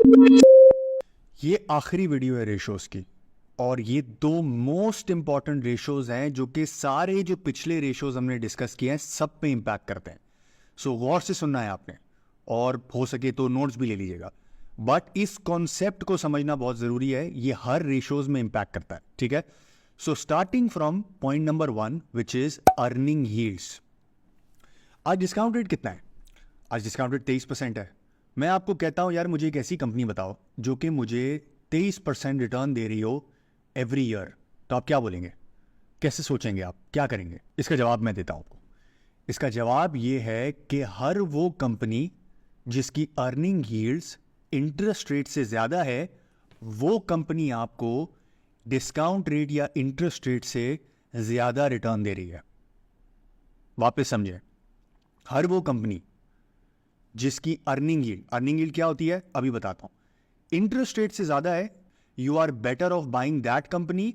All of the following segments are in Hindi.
ये आखिरी वीडियो है रेशोज की, और ये दो मोस्ट इंपॉर्टेंट रेशोज हैं जो कि सारे जो पिछले रेशोज हमने डिस्कस किए हैं सब पे इंपैक्ट करते हैं। सो गौर से सुनना है आपने, और हो सके तो नोट्स भी ले लीजिएगा। बट इस कॉन्सेप्ट को समझना बहुत जरूरी है, ये हर रेशोज में इंपैक्ट करता है, ठीक है। So starting from point number 1 which is earning yields. आज डिस्काउंट रेट कितना है? आज डिस्काउंट रेट 23% है। मैं आपको कहता हूं यार मुझे एक ऐसी कंपनी बताओ जो कि मुझे 23% रिटर्न दे रही हो एवरी ईयर, तो आप क्या बोलेंगे? कैसे सोचेंगे? आप क्या करेंगे? इसका जवाब मैं देता हूं आपको। इसका जवाब ये है कि हर वो कंपनी जिसकी अर्निंग यील्ड्स इंटरेस्ट रेट से ज्यादा है, वो कंपनी आपको डिस्काउंट रेट या इंटरेस्ट रेट से ज्यादा रिटर्न दे रही है। वापस समझे, हर वो कंपनी जिसकी अर्निंग यील्ड क्या होती है अभी बताता हूं, इंटरेस्ट रेट से ज्यादा है, you are better off buying that company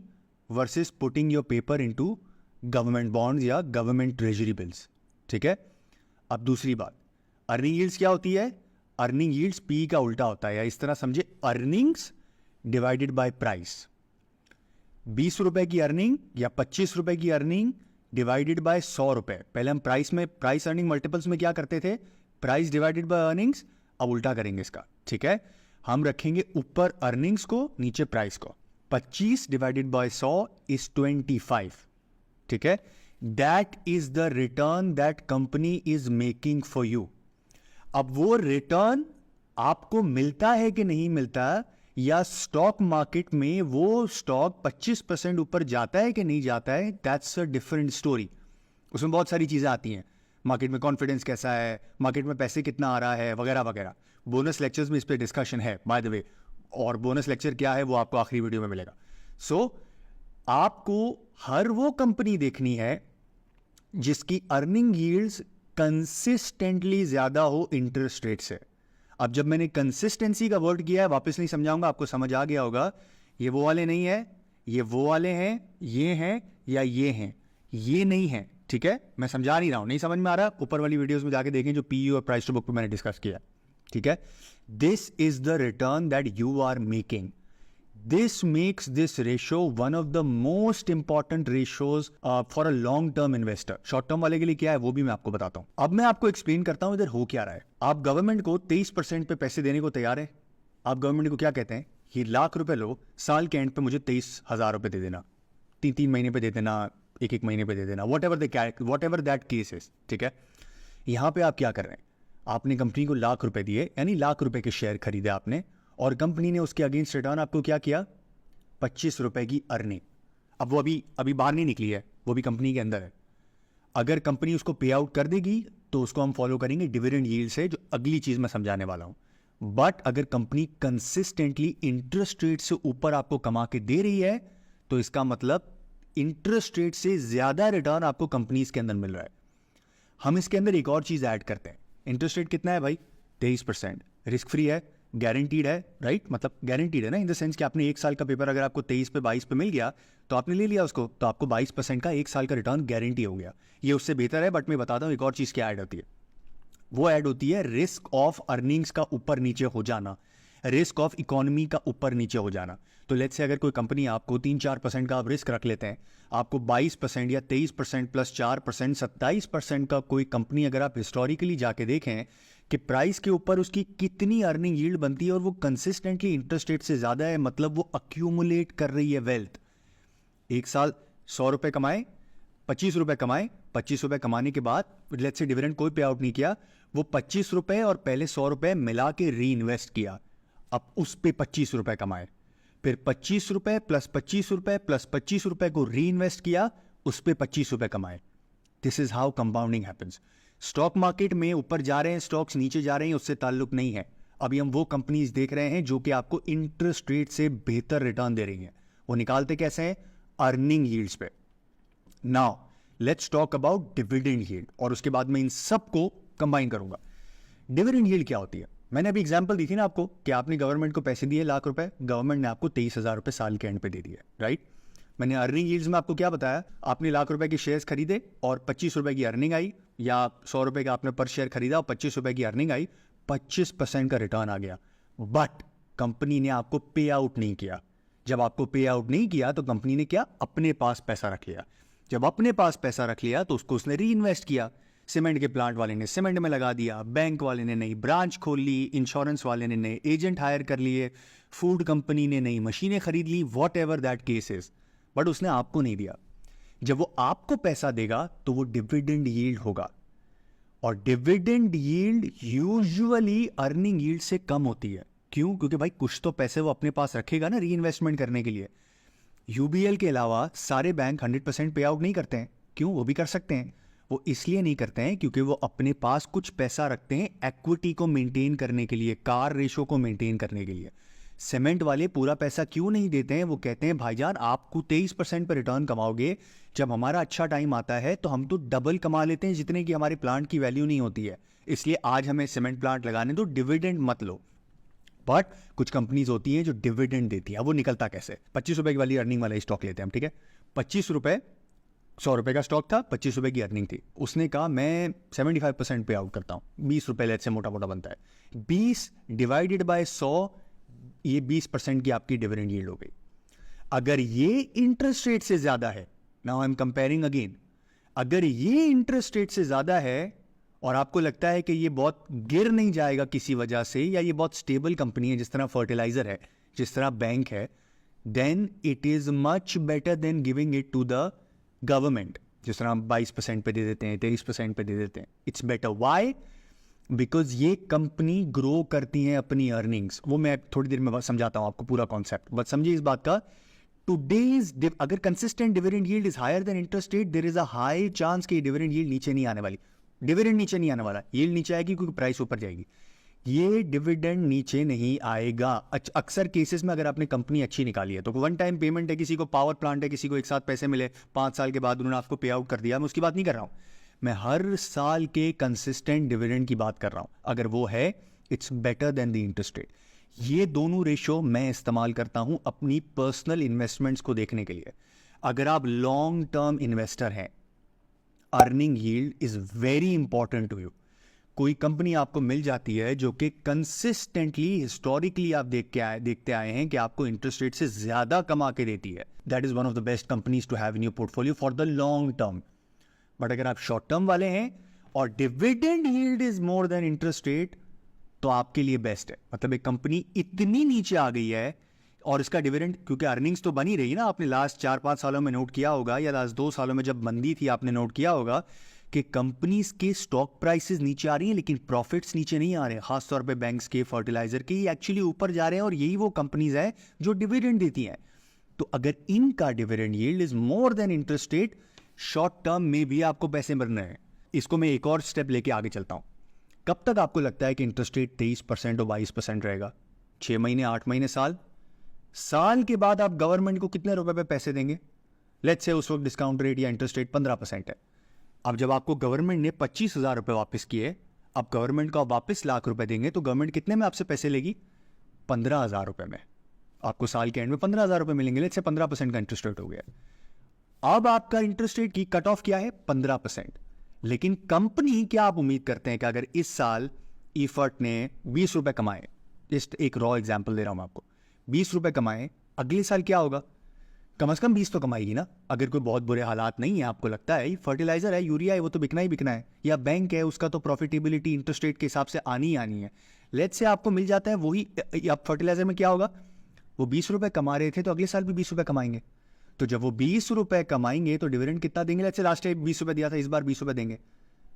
versus putting your paper into government bonds या गवर्नमेंट ट्रेजरी बिल्स, ठीक है। अब दूसरी बात, अर्निंग यील्ड्स क्या होती है? अर्निंग यील्ड्स पी का उल्टा होता है, या इस तरह समझे, अर्निंग्स डिवाइडेड बाय प्राइस। 20 रुपए की अर्निंग या 25 रुपए की अर्निंग डिवाइडेड बाय 100 रुपए। पहले हम प्राइस अर्निंग मल्टीपल्स में क्या करते थे? Price divided by earnings. अब उल्टा करेंगे इसका, ठीक है। हम रखेंगे ऊपर अर्निंग्स को, नीचे प्राइस को। 25 डिवाइडेड बाय 100 इज 25, ठीक है। That is the return that company is making for you. अब वो रिटर्न आपको मिलता है कि नहीं मिलता, या स्टॉक मार्केट में वो स्टॉक 25% ऊपर जाता है कि नहीं जाता है, दैट्स अ डिफरेंट स्टोरी। उसमें बहुत सारी चीजें आती हैं, मार्केट में कॉन्फिडेंस कैसा है, मार्केट में पैसे कितना आ रहा है, वगैरह वगैरह। बोनस लेक्चर्स में इस पे डिस्कशन है बाय द वे, और बोनस लेक्चर क्या है वो आपको आखिरी वीडियो में मिलेगा। सो आपको हर वो कंपनी देखनी है जिसकी अर्निंग यील्ड्स कंसिस्टेंटली ज्यादा हो इंटरेस्ट रेट से। अब जब मैंने कंसिस्टेंसी का वर्ड किया है, वापस नहीं समझाऊंगा, आपको समझ आ गया होगा। ये वो वाले नहीं है, ये वो वाले हैं, ये हैं या ये हैं, ये नहीं है, ठीक है। मैं समझा नहीं रहा हूं, नहीं समझ में आ रहा, ऊपर वाली वीडियोस में जाके देखें जो पीयू और प्राइस टू बुक पे मैंने डिस्कस किया, ठीक है। This is the return that you are making. This makes this ratio one of the most important ratios for a long term investor. Short term वाले के लिए क्या है वो भी मैं आपको बताता हूं। अब मैं आपको एक्सप्लेन करता हूं इधर हो क्या रहा है। आप गवर्नमेंट को 23% पे पैसे देने को तैयार है। आप गवर्नमेंट को क्या कहते हैं? ये लाख रुपए लो, साल के एंड पे मुझे 23,000 रुपए दे देना, 3-3 महीने पे दे देना, 1-1 महीने पे दे देना, what ever that case is, ठीक है। यहां पे आप क्या कर रहे हैं? आपने कंपनी को लाख रुपए दिए, यानी लाख रुपए के शेयर खरीदे आपने, और कंपनी ने उसके अगेंस्ट रिटर्न आपको क्या किया? 25 रुपए की अर्निंग। अब वो अभी बाहर नहीं निकली है, वो भी कंपनी के अंदर है। अगर कंपनी उसको पे आउट कर देगी तो उसको हम फॉलो करेंगे डिविडेंड यील्ड से, जो अगली चीज मैं समझाने वाला हूं। बट अगर कंपनी कंसिस्टेंटली इंटरेस्ट रेट से ऊपर आपको कमा के दे रही है, तो इसका मतलब इंटरेस्ट रेट से ज्यादा रिटर्न आपको कंपनीज के अंदर मिल रहा है। हम इसके अंदर एक और चीज ऐड करते हैं। इंटरेस्ट रेट कितना है भाई? 23%। रिस्क फ्री है, गारंटीड है, राइट? मतलब गारंटीड है ना, इन द सेंस कि आपने एक साल का पेपर अगर आपको 23 पे 22 पे मिल गया तो आपने ले लिया उसको, तो आपको 22% का एक साल का रिटर्न गारंटी हो गया। ये उससे बेहतर है, बट मैं बताता हूं एक और चीज क्या ऐड होती है। वो ऐड होती है रिस्क ऑफ अर्निंग्स का ऊपर नीचे हो जाना, रिस्क ऑफ इकोनॉमी का ऊपर नीचे हो जाना। तो लेट्स से अगर कोई कंपनी आपको 3-4% का आप रिस्क रख लेते हैं, आपको 22% या 23% प्लस 4% 27% का कोई कंपनी अगर आप हिस्टोरिकली जाके देखें कि प्राइस के ऊपर उसकी कितनी अर्निंग यील्ड बनती है और वो कंसिस्टेंटली इंटरेस्ट रेट से ज्यादा है, मतलब वो अक्यूमुलेट कर रही है वेल्थ। एक साल 100 रुपए कमाए, 25 रुपए कमाए, 25 रुपए कमाने के बाद लेट्स से डिविडेंड कोई पे आउट नहीं किया, वो 25 रुपए और पहले 100 रुपए मिला के री इन्वेस्ट किया, अब उस पे 25 रुपए कमाए, फिर 25 रुपए प्लस 25 रुपए प्लस 25 रुपए को री इन्वेस्ट किया, उस पे 25 रुपए कमाए। This is how compounding happens. Stock market में ऊपर जा रहे हैं स्टॉक्स, नीचे जा रहे हैं, उससे ताल्लुक नहीं है। अभी हम वो कंपनीज देख रहे हैं जो कि आपको इंटरेस्ट रेट से बेहतर रिटर्न दे रही हैं। वो निकालते कैसे हैं? अर्निंग यील्ड्स पे। Now let's talk about dividend yield, और उसके बाद मैं इन सबको कंबाइन करूंगा। डिविडेंड यील्ड क्या होती है? मैंने अभी एग्जांपल दी थी ना आपको कि आपने गवर्नमेंट को पैसे दिए लाख रुपए, गवर्नमेंट ने आपको 23,000 रुपए साल के एंड पे दे दिए, राइट? मैंने अर्निंग यील्ड्स में आपको क्या बताया? आपने लाख रुपए के शेयर्स खरीदे और 25 रुपए की अर्निंग आई, या 100 रुपए का आपने पर शेयर खरीदा और 25 रुपए की अर्निंग आई, 25% का रिटर्न आ गया। बट कंपनी ने आपको पे आउट नहीं किया। जब आपको पे आउट नहीं किया तो कंपनी ने क्या, अपने पास पैसा रख लिया। जब अपने पास पैसा रख लिया तो उसको उसने री इन्वेस्ट किया। सीमेंट के प्लांट वाले ने सीमेंट में लगा दिया, बैंक वाले ने नई ब्रांच खोल ली, इंश्योरेंस वाले ने नए एजेंट हायर कर लिए, फूड कंपनी ने नई मशीनें खरीद ली, whatever that case is, but उसने आपको नहीं दिया। जब वो आपको पैसा देगा तो वो डिविडेंड यील्ड होगा, और dividend yield usually earning yield से कम होती है। क्यों? क्योंकि भाई कुछ तो पैसे वो अपने पास रखेगा ना री इन्वेस्टमेंट करने के लिए। यूबीएल के अलावा सारे बैंक 100% पे आउट नहीं करते हैं। क्यों? वो भी कर सकते हैं। वो इसलिए नहीं करते हैं क्योंकि वो अपने पास कुछ पैसा रखते हैं इक्विटी को मेंटेन करने के लिए, कार रेशो को मेंटेन करने के लिए। सीमेंट वाले पूरा पैसा क्यों नहीं देते हैं? वो कहते हैं भाईजान आपको 23% पर रिटर्न कमाओगे, जब हमारा अच्छा टाइम आता है तो हम तो डबल कमा लेते हैं जितने की हमारे प्लांट की वैल्यू नहीं होती है, इसलिए आज हमें सीमेंट प्लांट लगाने दो, डिविडेंड मत लो। बट कुछ कंपनीज होती हैं जो डिविडेंड देती है। अब वो निकलता कैसे? 25 रुपए की वाली अर्निंग वाला स्टॉक लेते हैं हम, ठीक है? 25 रुपए, 100 रुपए का स्टॉक था, 25 रुपए की अर्निंग थी। उसने कहा मैं 75% पे आउट करता हूँ, 20 रुपए लेट से मोटा मोटा बनता है, 20 डिवाइडेड बाय 100, ये 20% की आपकी डिविडेंड यील्ड हो गई। अगर ये इंटरेस्ट रेट से ज्यादा है, now I am comparing again, अगर ये इंटरेस्ट रेट से ज्यादा है और आपको लगता है कि ये बहुत गिर नहीं जाएगा किसी वजह से, या ये बहुत स्टेबल कंपनी है जिस तरह फर्टिलाइजर है, जिस तरह बैंक है, then it is much better than giving it to the government, जिस तरह हम 22% पे दे देते हैं, 23% पे दे देते हैं। It's better. वाई? बिकॉज ये कंपनी ग्रो करती है अपनी अर्निंग्स। वो मैं थोड़ी देर में समझाता हूं आपको पूरा कॉन्सेप्ट, बस समझिए इस बात का। टुडेज अगर consistent dividend yield is higher than interest rate, there is a high chance कि डिविडेंड यील्ड नीचे नहीं आने वाली। डिविडेंड नीचे नहीं आने वाला, यील्ड नीचे आएगी क्योंकि प्राइस ऊपर जाएगी। ये डिविडेंड नीचे नहीं आएगा। अक्सर केसेस में अगर आपने कंपनी अच्छी निकाली है तो वन टाइम पेमेंट है, किसी को पावर प्लांट है, किसी को एक साथ पैसे मिले, 5 साल के बाद उन्होंने आपको पे आउट कर दिया, मैं उसकी बात नहीं कर रहा हूं। मैं हर साल के कंसिस्टेंट डिविडेंड की बात कर रहा हूं। अगर वो है, it's better than the interest rate. ये दोनों रेशो मैं इस्तेमाल करता हूं अपनी पर्सनल इन्वेस्टमेंट्स को देखने के लिए। अगर आप लॉन्ग टर्म इन्वेस्टर हैं, earning yield is very important to you. कोई कंपनी आपको मिल जाती है जो कि कंसिस्टेंटली हिस्टोरिकली आप देखते आए हैं कि आपको इंटरेस्ट रेट से ज्यादा कमा के देती है, that is one of the best companies to have in your portfolio for the long term. But अगर आप शॉर्ट टर्म वाले हैं और dividend yield is more than interest rate, तो आपके लिए बेस्ट है। मतलब एक कंपनी इतनी नीचे आ गई है और इसका डिविडेंड, क्योंकि अर्निंग्स तो बनी रही ना, आपने लास्ट 4-5 सालों में नोट किया होगा, या लास्ट 2 सालों में जब मंदी थी आपने नोट किया होगा कि कंपनीज के स्टॉक प्राइसेस नीचे आ रही हैं लेकिन प्रॉफिट्स नीचे नहीं आ रहे हैं। खासतौर पे बैंक्स के, फर्टिलाइजर के, ये एक्चुअली ऊपर जा रहे हैं, और यही वो कंपनीज है जो डिविडेंड देती हैं। तो अगर इनका dividend yield is more than interest rate, short term में भी आपको पैसे मिल रहे हैं। इसको मैं एक और स्टेप लेके आगे चलता हूं। कब तक आपको लगता है कि इंटरेस्ट रेट 23% और 22% रहेगा? 6 महीने, 8 महीने, साल के बाद आप गवर्नमेंट को कितने रुपए पे पैसे देंगे? लेट्स से उस वक्त डिस्काउंट रेट या इंटरेस्ट रेट 15% है। अब जब आपको गवर्नमेंट ने 25,000 रुपए वापस किए, अब गवर्नमेंट को आप वापस लाख रुपए देंगे, तो गवर्नमेंट कितने में आपसे पैसे लेगी? 15,000 रुपए में। आपको साल के एंड में 15,000 रुपए मिलेंगे। लेट्स से 15% का इंटरेस्ट रेट हो गया। अब आपका इंटरेस्ट रेट की कट ऑफ क्या है? 15%। लेकिन कंपनी क्या आप उम्मीद करते हैं कि अगर इस साल ईफर्ट ने 20 रुपए कमाए, जस्ट एक रॉ एग्जांपल दे रहा हूं आपको, 20 रुपए कमाए, अगले साल क्या होगा? कम से कम 20 तो कमाएगी ना। अगर कोई बहुत बुरे हालात नहीं है, आपको लगता है फर्टिलाइजर है, यूरिया है, वो तो बिकना ही बिकना है, या बैंक है, उसका तो प्रॉफिटेबिलिटी इंटरेस्ट रेट के हिसाब से आनी ही आनी है। लेट्स से आपको मिल जाता है वही, अब फर्टिलाइजर में क्या होगा? वो 20 रुपए कमा रहे थे तो अगले साल भी 20 रुपए कमाएंगे। तो जब वो 20 रुपए कमाएंगे तो डिविडेंड कितना देंगे? लेट्स से लास्ट टाइम 20 रुपए दिया था, इस बार 20 रुपए देंगे,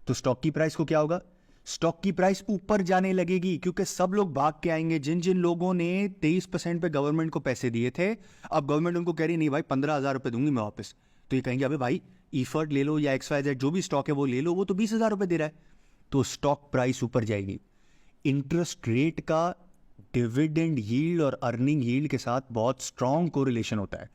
तो स्टॉक की प्राइस को क्या होगा? स्टॉक की प्राइस ऊपर जाने लगेगी, क्योंकि सब लोग भाग के आएंगे। जिन जिन लोगों ने 23% पे गवर्नमेंट को पैसे दिए थे, अब गवर्नमेंट उनको कह रही नहीं भाई 15,000 रुपए दूंगी मैं वापस, तो ये कहेंगे अबे भाई ईफर्ट ले लो या XYZ जो भी स्टॉक है वो ले लो, वो तो 20,000 रुपए दे रहा है, तो स्टॉक प्राइस ऊपर जाएगी। इंटरेस्ट रेट का डिविडेंड यील्ड और अर्निंग यील्ड के साथ बहुत स्ट्रॉन्ग कोरिलेशन होता है।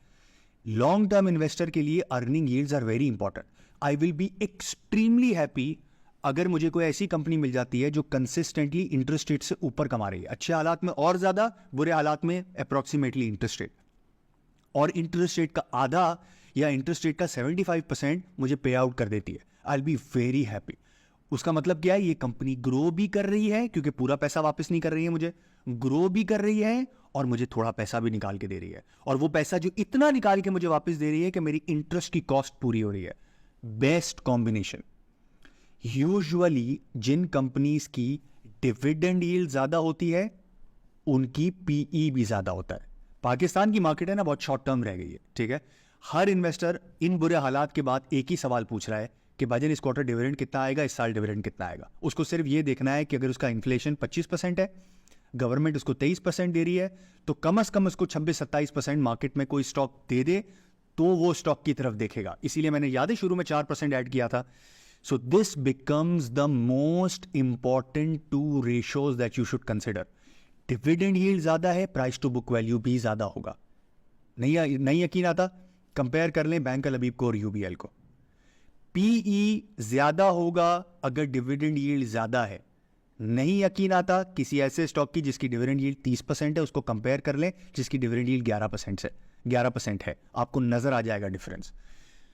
लॉन्ग टर्म इन्वेस्टर के लिए earning yields are very important. I will be extremely happy अगर मुझे कोई ऐसी कंपनी मिल जाती है जो कंसिस्टेंटली इंटरेस्ट रेट से ऊपर कमा रही है, अच्छे हालात में और ज्यादा, बुरे हालात में अप्रोक्सीमेटली इंटरेस्ट रेट, और इंटरेस्ट रेट का आधा या इंटरेस्ट रेट का 75% मुझे पे आउट कर देती है। आई विल बी वेरी हैप्पी। उसका मतलब क्या है, ये कंपनी ग्रो भी कर रही है क्योंकि पूरा पैसा वापस नहीं कर रही है मुझे, ग्रो भी कर रही है और मुझे थोड़ा पैसा भी निकाल के दे रही है, और वो पैसा जो इतना निकाल के मुझे वापस दे रही है कि मेरी इंटरेस्ट की कॉस्ट पूरी हो रही है। Best combination. यूजुअली जिन कंपनीज की डिविडेंड यील्ड ज्यादा होती है उनकी पीई भी ज्यादा होता है। पाकिस्तान की मार्केट है ना, बहुत शॉर्ट टर्म रह गई है, ठीक है। हर इन्वेस्टर इन बुरे हालात के बाद एक ही सवाल पूछ रहा है कि भाईजान इस क्वार्टर डिविडेंड कितना आएगा, इस साल डिविडेंड कितना आएगा। उसको सिर्फ ये देखना है कि अगर उसका इन्फ्लेशन 25% है, गवर्नमेंट उसको 23% दे रही है, तो कम से कम उसको 26-27% मार्केट में कोई स्टॉक दे दे तो वो स्टॉक की तरफ देखेगा। इसीलिए मैंने याद है शुरू में 4% ऐड किया था। So this becomes the most important 2 ratios that you should consider. Dividend yield ज्यादा है, प्राइस टू बुक वैल्यू भी ज्यादा होगा। नहीं यकीन आता, कंपेयर कर लें बैंक लबीब को और यूबीएल को। पीई ज्यादा होगा अगर डिविडेंड यील्ड ज्यादा है। नहीं यकीन आता, किसी ऐसे स्टॉक की जिसकी डिविडेंड यील्ड 30% है उसको कंपेयर कर लें जिसकी डिविडेंड यील्ड 11% है, आपको नजर आ जाएगा difference.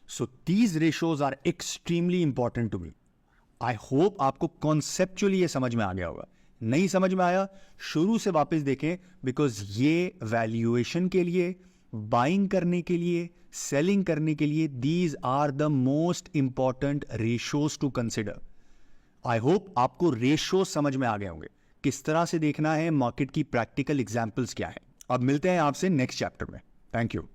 So these ratios are extremely important to me. I hope आपको कॉन्सेप्चुअली ये समझ में आ गया होगा। नहीं समझ में आया, शुरू से वापस देखें, बिकॉज ये वैल्यूएशन के लिए, बाइंग करने के लिए, सेलिंग करने के लिए, these are the most important ratios to consider. I hope आपको रेशियो समझ में आ गए होंगे, किस तरह से देखना है, मार्केट की प्रैक्टिकल एग्जांपल्स क्या है। अब मिलते हैं आपसे नेक्स्ट चैप्टर में। Thank you.